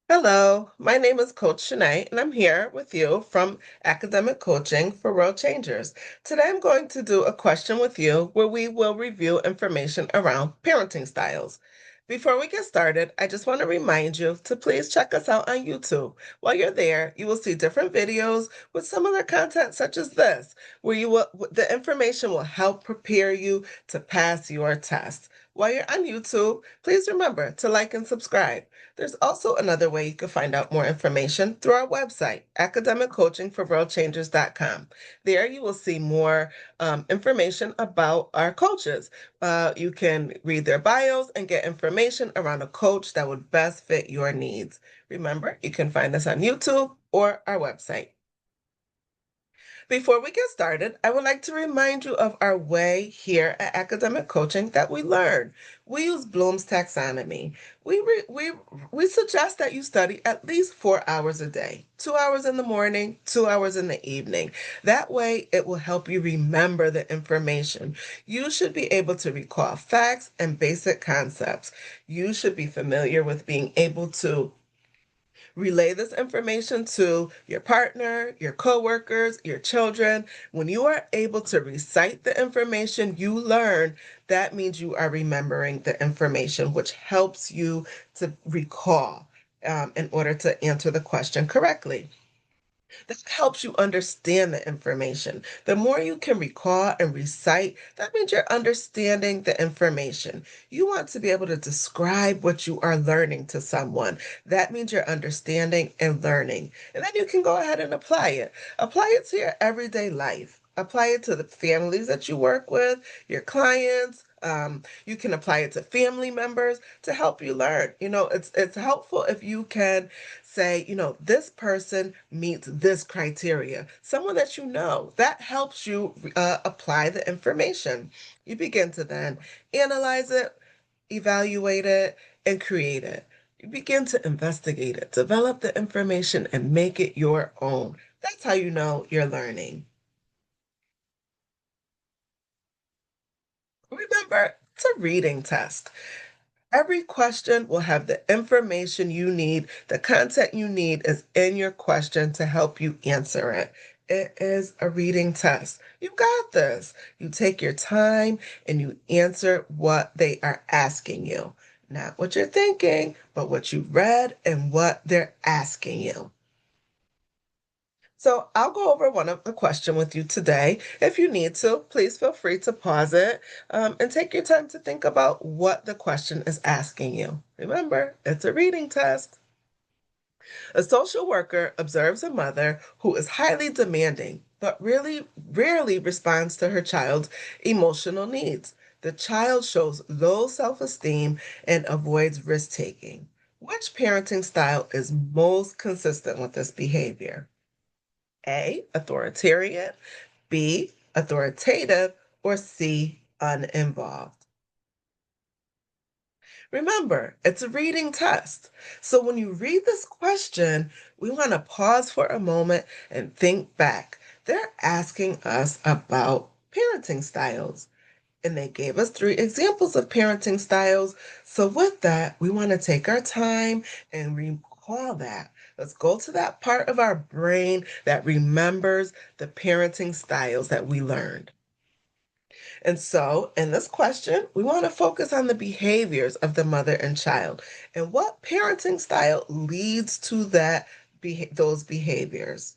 Hello, my name is Coach Shanae, and I'm here with you from Academic Coaching for World Changers. Today, I'm going to do a question with you where we will review information around parenting styles. Before we get started, I just want to remind you to please check us out on YouTube. While you're there, you will see different videos with similar content such as this, where the information will help prepare you to pass your test. While you're on YouTube, please remember to like and subscribe. There's also another way you can find out more information through our website, academiccoachingforworldchangers.com. There you will see more information about our coaches. You can read their bios and get information around a coach that would best fit your needs. Remember, you can find us on YouTube or our website. Before we get started, I would like to remind you of our way here at Academic Coaching that we learn. We use Bloom's taxonomy. We suggest that you study at least 4 hours a day, 2 hours in the morning, 2 hours in the evening. That way, it will help you remember the information. You should be able to recall facts and basic concepts. You should be familiar with being able to relay this information to your partner, your coworkers, your children. When you are able to recite the information you learn, that means you are remembering the information, which helps you to recall in order to answer the question correctly. That helps you understand the information. The more you can recall and recite, that means you're understanding the information. You want to be able to describe what you are learning to someone. That means you're understanding and learning. And then you can go ahead and apply it. Apply it to your everyday life. Apply it to the families that you work with, your clients. You can apply it to family members to help you learn. It's helpful if you can say, this person meets this criteria. Someone that you know, that helps you apply the information. You begin to then analyze it, evaluate it, and create it. You begin to investigate it, develop the information, and make it your own. That's how you know you're learning. Remember, it's a reading test. Every question will have the information you need. The content you need is in your question to help you answer it. It is a reading test. You got this. You take your time and you answer what they are asking you. Not what you're thinking, but what you read and what they're asking you. So I'll go over one of the question with you today. If you need to, please feel free to pause it and take your time to think about what the question is asking you. Remember, it's a reading test. A social worker observes a mother who is highly demanding, but really rarely responds to her child's emotional needs. The child shows low self-esteem and avoids risk-taking. Which parenting style is most consistent with this behavior? A, authoritarian, B, authoritative, or C, uninvolved. Remember, it's a reading test. So when you read this question, we want to pause for a moment and think back. They're asking us about parenting styles, and they gave us 3 examples of parenting styles. So with that, we want to take our time and recall that. Let's go to that part of our brain that remembers the parenting styles that we learned. And so, in this question, we want to focus on the behaviors of the mother and child and what parenting style leads to those behaviors.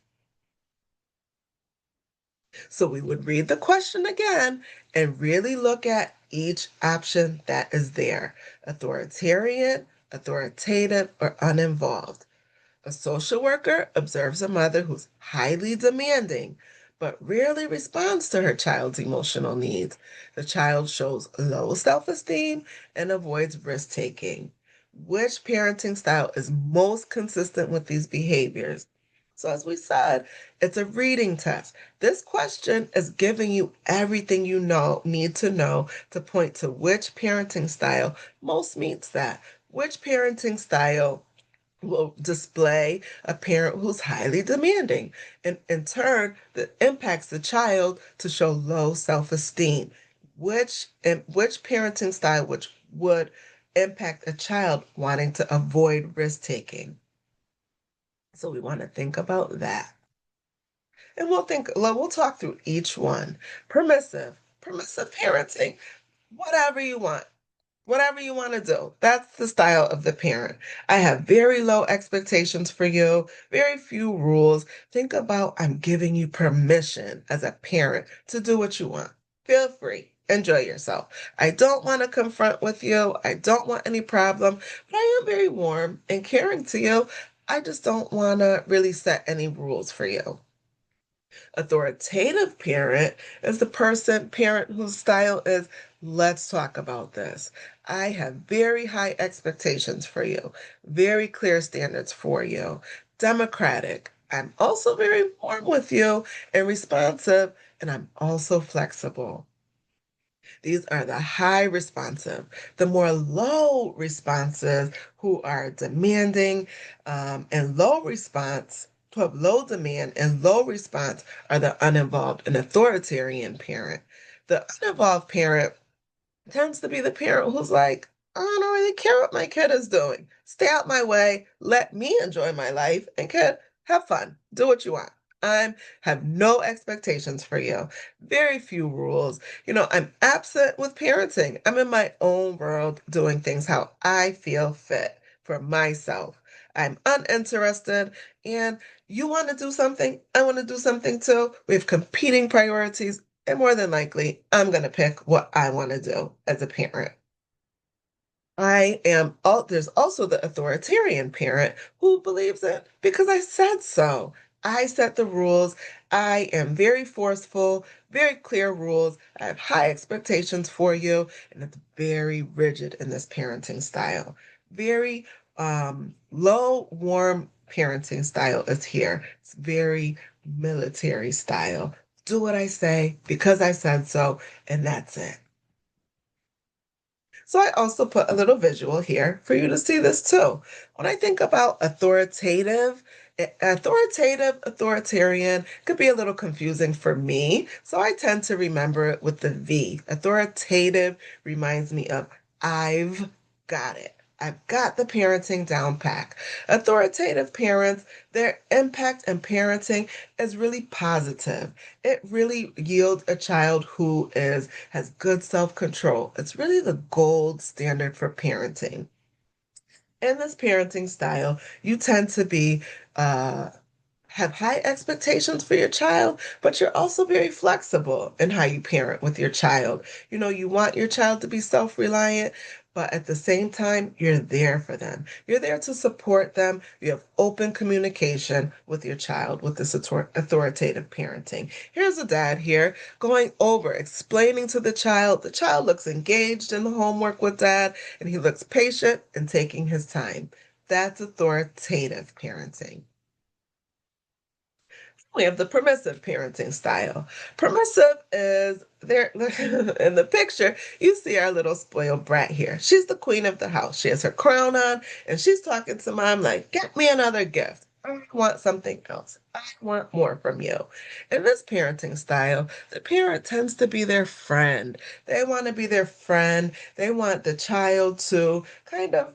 So we would read the question again and really look at each option that is there: authoritarian, authoritative, or uninvolved. A social worker observes a mother who's highly demanding but rarely responds to her child's emotional needs. The child shows low self esteem and avoids risk taking. Which parenting style is most consistent with these behaviors? So, as we said, it's a reading test. This question is giving you everything you need to know to point to which parenting style most meets that. Which parenting style will display a parent who's highly demanding, and in turn that impacts the child to show low self-esteem. Which parenting style which would impact a child wanting to avoid risk taking? So we want to think about that. And we'll talk through each one. Permissive parenting, whatever you want. Whatever you want to do. That's the style of the parent. I have very low expectations for you, very few rules. Think about I'm giving you permission as a parent to do what you want. Feel free. Enjoy yourself. I don't want to confront with you. I don't want any problem, but I am very warm and caring to you. I just don't want to really set any rules for you. Authoritative parent is the parent whose style is, let's talk about this. I have very high expectations for you, very clear standards for you. Democratic. I'm also very warm with you and responsive, and I'm also flexible. These are the high responsive. The more low responsive who are demanding and low response, who have low demand and low response are the uninvolved and authoritarian parent. The uninvolved parent tends to be the parent who's like, I don't really care what my kid is doing. Stay out my way. Let me enjoy my life. And kid, have fun. Do what you want. I have no expectations for you. Very few rules. I'm absent with parenting. I'm in my own world doing things how I feel fit for myself. I'm uninterested. And you want to do something, I want to do something too. We have competing priorities. And more than likely, I'm going to pick what I want to do as a parent. There's also the authoritarian parent who believes it because I said so. I set the rules. I am very forceful, very clear rules. I have high expectations for you, and it's very rigid in this parenting style. Very low, warm parenting style is here. It's very military style. Do what I say because I said so, and that's it. So I also put a little visual here for you to see this too. When I think about authoritarian could be a little confusing for me. So I tend to remember it with the V. Authoritative reminds me of I've got it. I've got the parenting down pack. Authoritative parents, their impact in parenting is really positive. It really yields a child who has good self-control. It's really the gold standard for parenting. In this parenting style, you tend to be uh, have high expectations for your child, but you're also very flexible in how you parent with your child. You want your child to be self-reliant, but at the same time, you're there for them. You're there to support them. You have open communication with your child with this authoritative parenting. Here's a dad here going over, explaining to the child. The child looks engaged in the homework with dad, and he looks patient and taking his time. That's authoritative parenting. We have the permissive parenting style. Permissive is there in the picture. You see our little spoiled brat here. She's the queen of the house. She has her crown on and she's talking to mom like, get me another gift. I want something else. I want more from you. In this parenting style, the parent tends to be their friend. They want to be their friend. They want the child to kind of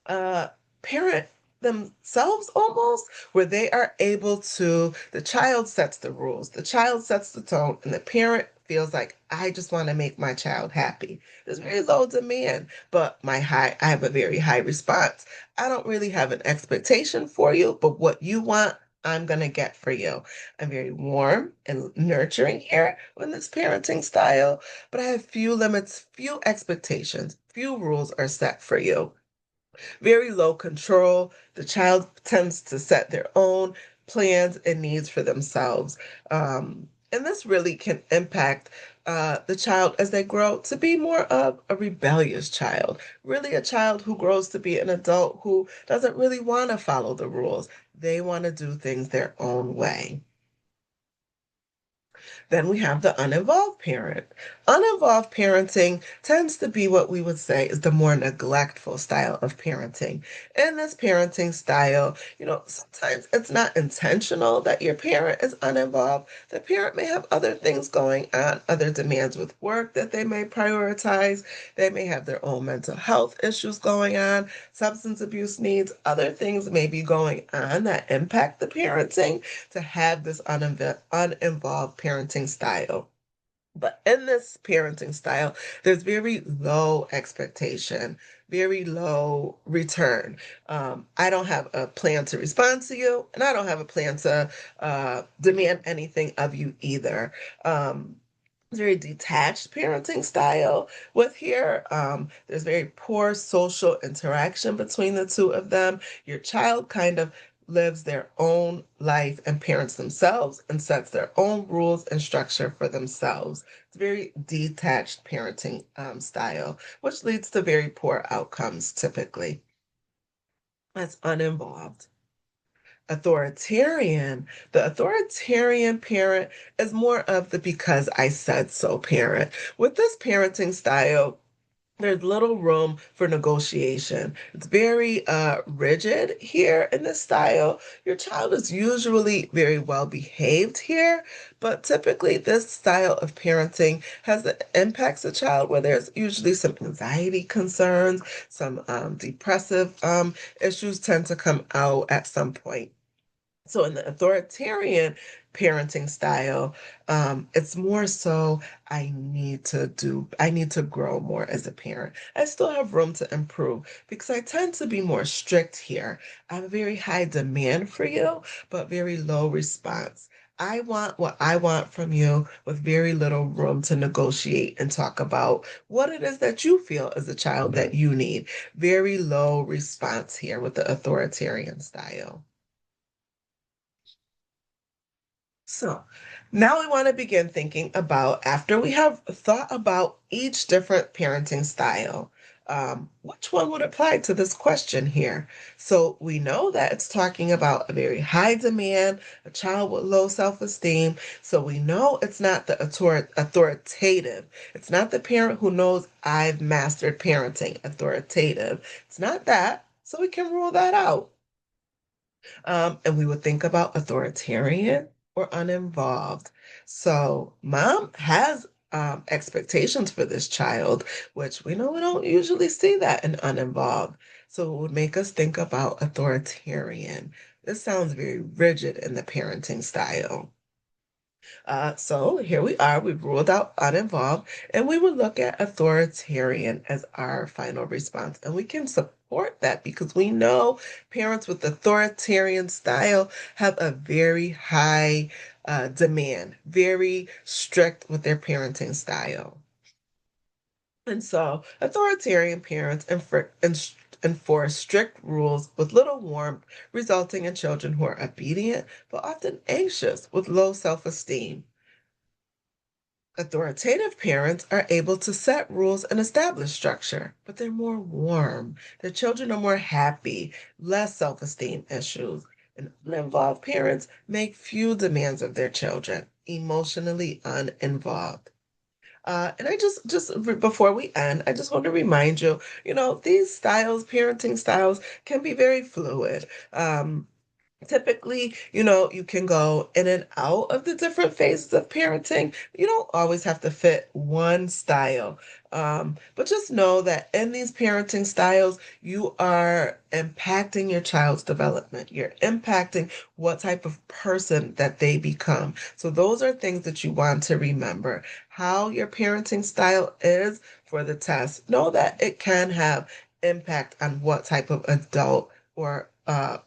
uh, parent themselves almost, where they are able to, the child sets the rules, the child sets the tone, and the parent feels like, I just want to make my child happy. There's very low demand, but I have a very high response. I don't really have an expectation for you, but what you want, I'm going to get for you. I'm very warm and nurturing here in this parenting style, but I have few limits, few expectations, few rules are set for you. Very low control. The child tends to set their own plans and needs for themselves. And this really can impact the child as they grow to be more of a rebellious child, really a child who grows to be an adult who doesn't really want to follow the rules. They want to do things their own way. Then we have the uninvolved parent. Uninvolved parenting tends to be what we would say is the more neglectful style of parenting. In this parenting style, sometimes it's not intentional that your parent is uninvolved. The parent may have other things going on, other demands with work that they may prioritize. They may have their own mental health issues going on, substance abuse needs, other things may be going on that impact the parenting to have this uninvolved parenting style. But in this parenting style, there's very low expectation, very low return. I don't have a plan to respond to you, and I don't have a plan to demand anything of you either. Very detached parenting style with here. There's very poor social interaction between the two of them. Your child kind of lives their own life and parents themselves and sets their own rules and structure for themselves. It's very detached parenting style, which leads to very poor outcomes typically. That's uninvolved. Authoritarian. The authoritarian parent is more of the because I said so parent. With this parenting style, there's little room for negotiation. It's very rigid here in this style. Your child is usually very well behaved here, but typically this style of parenting impacts a child where there's usually some anxiety concerns, some depressive issues tend to come out at some point. So in the authoritarian parenting style, it's more so I need to grow more as a parent. I still have room to improve because I tend to be more strict here. I have a very high demand for you, but very low response. I want what I want from you with very little room to negotiate and talk about what it is that you feel as a child that you need. Very low response here with the authoritarian style. So now we want to begin thinking about, after we have thought about each different parenting style, which one would apply to this question here? So we know that it's talking about a very high demand, a child with low self-esteem. So we know it's not the authoritative. It's not the parent who knows I've mastered parenting, authoritative. It's not that. So we can rule that out. And we would think about authoritarian or uninvolved. So mom has expectations for this child, which we know we don't usually see that in uninvolved. So it would make us think about authoritarian. This sounds very rigid in the parenting style. So here we are, we've ruled out uninvolved, and we would look at authoritarian as our final response. And we can support that because we know parents with authoritarian style have a very high demand, very strict with their parenting style. And so authoritarian parents enforce strict rules with little warmth, resulting in children who are obedient but often anxious with low self-esteem. Authoritative parents are able to set rules and establish structure, but they're more warm. Their children are more happy, less self esteem issues. And uninvolved parents make few demands of their children, emotionally uninvolved. And before we end, I just want to remind you, these styles, parenting styles, can be very fluid. Typically, you can go in and out of the different phases of parenting. You don't always have to fit one style. But just know that in these parenting styles, you are impacting your child's development. You're impacting what type of person that they become. So those are things that you want to remember. How your parenting style is for the test. Know that it can have impact on what type of adult or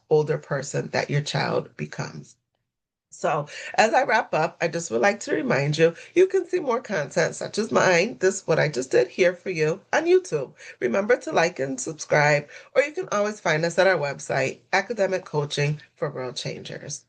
older person that your child becomes. So, as I wrap up, I just would like to remind you, you can see more content such as mine, this what I just did here for you on YouTube. Remember to like and subscribe, or you can always find us at our website, Academic Coaching for World Changers.